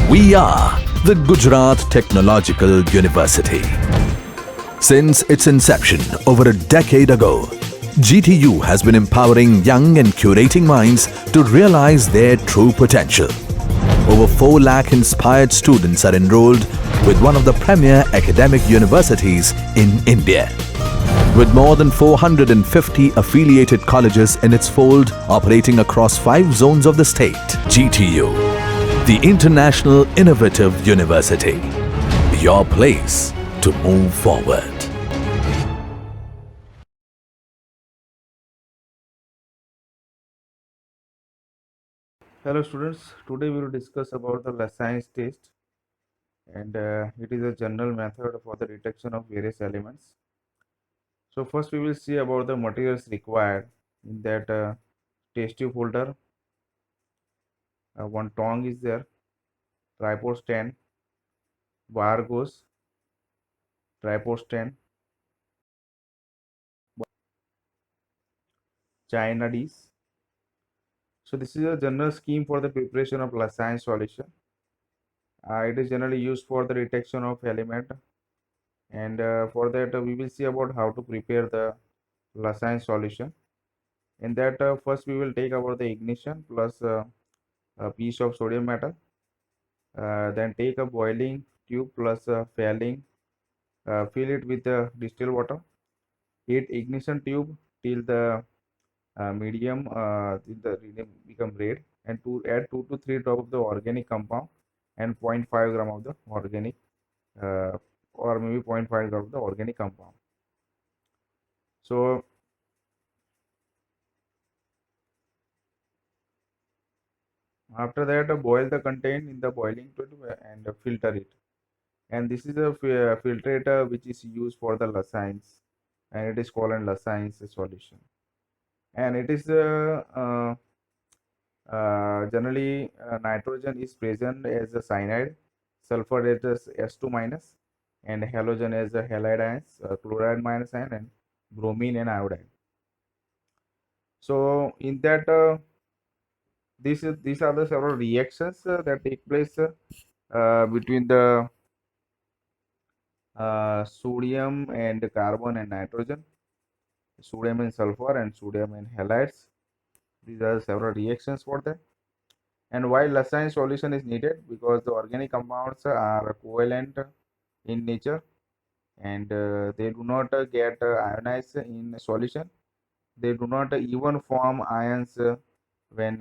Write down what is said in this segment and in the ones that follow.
We are the Gujarat Technological University. Since its inception over a decade ago, GTU has been empowering young and curating minds to realize their true potential. Over 4 lakh inspired students are enrolled with one of the premier academic universities in India. With more than 450 affiliated colleges in its fold operating across 5 zones of the state, GTU, the International Innovative University, your place to move forward. Hello students, today we will discuss about the Lasagne's test and it is a general method for the detection of various elements. So first we will see about the materials required in that test tube holder. One tongue is there, tripod stand, bar gauze, tripod stand, China dish. So this is a general scheme for the preparation of Lasagne solution. It is generally used for the detection of element and for that we will see about how to prepare the Lasagne solution. In that first we will take about the ignition plus a piece of sodium metal, then take a boiling tube plus a failing, fill it with the distilled water, heat ignition tube till the medium till the medium become red, and to add 2 to 3 drop of the organic compound and zero point 0.5 gram of the organic uh, or maybe zero point 0.5 gram of the organic compound. So after that boil the content in the boiling tube and filter it, and this is a filtrator which is used for the lasagnes, and it is called an lasagnes solution, and it is generally nitrogen is present as a cyanide, sulfur as S2 minus, and halogen as a halide ions, chloride minus ion, and bromine and iodine. So in that these are the several reactions that take place between the sodium and carbon and nitrogen, sodium and sulfur, and sodium and halides. These are several reactions for that. And why Lasagne solution is needed? Because the organic compounds are covalent in nature, and they do not get ionized in solution. They do not even form ions when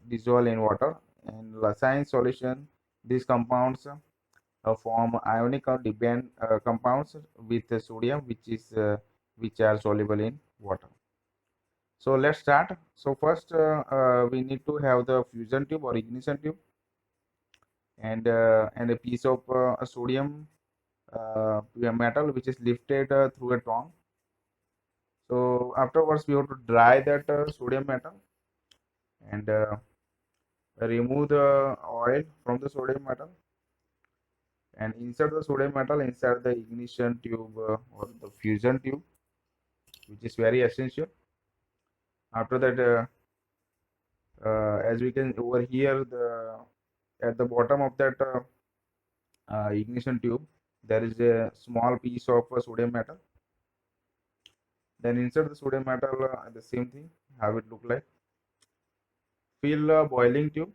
dissolved in water. In Lasagne solution, these compounds form ionic or dependent compounds with sodium, which are soluble in water. So let's start. So first we need to have the fusion tube or ignition tube, and a piece of sodium metal which is lifted through a tongue. So afterwards we have to dry that sodium metal and remove the oil from the sodium metal and insert the sodium metal inside the ignition tube or the fusion tube, which is very essential. After that as we can over here, the at the bottom of that ignition tube there is a small piece of sodium metal. Then insert the sodium metal, the same thing, how it look like. Fill a boiling tube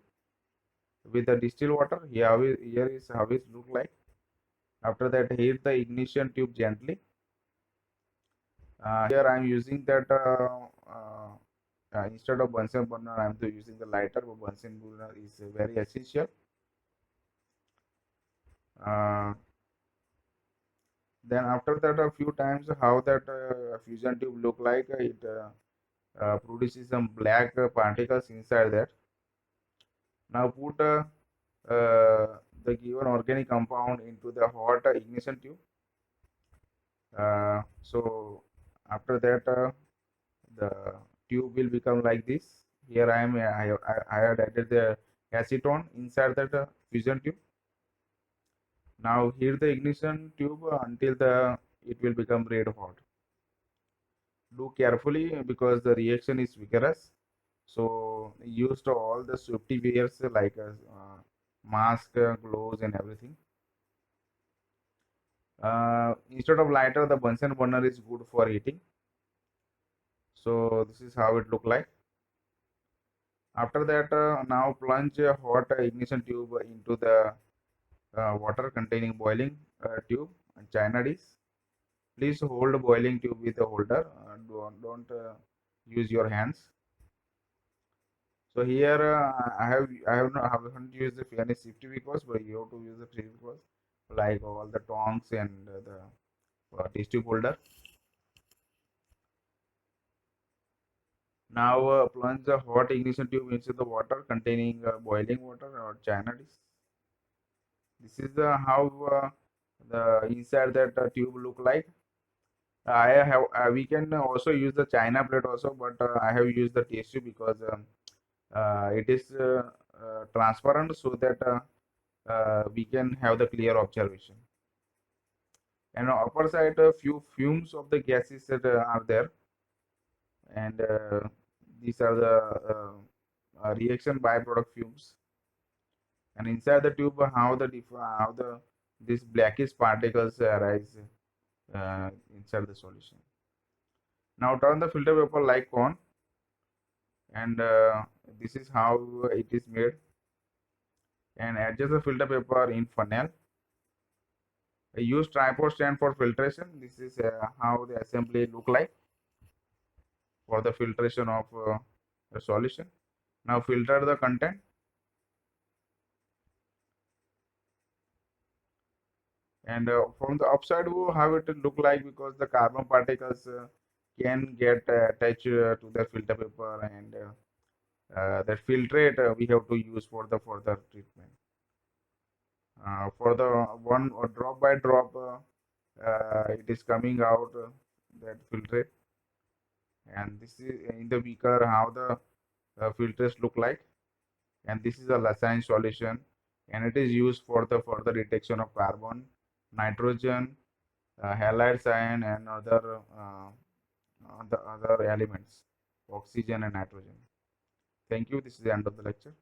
with the distilled water. Here is how it look like. After that, heat the ignition tube gently. Here I am using that instead of Bunsen burner, I am using the lighter, but Bunsen burner is very essential. Uh, then after that, a few times, how that fusion tube look like, it produces some black particles inside that. Now put the given organic compound into the hot ignition tube. So after that, the tube will become like this. Here I had added the acetone inside that fusion tube. Now heat the ignition tube until the it will become red hot. Do carefully because the reaction is vigorous. So used all the safety wears like mask, gloves, and everything. Instead of lighter, the Bunsen burner is good for heating. So this is how it look like. After that, now plunge a hot ignition tube into the water containing boiling tube and China dish. Please hold boiling tube with a holder. Don't use your hands. So here I haven't used any safety because, but you have to use the safety because like all the tongs and the test tube holder. Now plunge a hot ignition tube into the water containing boiling water or China dish. This is the how the inside that tube look like. I have we can also use the China plate also, but I have used the test tube because it is transparent so that we can have the clear observation. And on upper side, a few fumes of the gases that are there, and these are the reaction byproduct fumes. And inside the tube, how the these blackish particles arise inside the solution. Now turn the filter paper like on, and this is how it is made. And adjust the filter paper in funnel. Use tripod stand for filtration. This is how the assembly look like for the filtration of the solution. Now filter the content. And from the upside view, how it will look like, because the carbon particles can get attached to the filter paper, and that filtrate we have to use for the further treatment. For the one drop by drop, it is coming out that filtrate, and this is in the beaker how the filters look like. And this is a Lassaigne solution, and it is used for the further detection of carbon, nitrogen, halide ion, and other elements, oxygen and nitrogen. Thank you. This is the end of the lecture.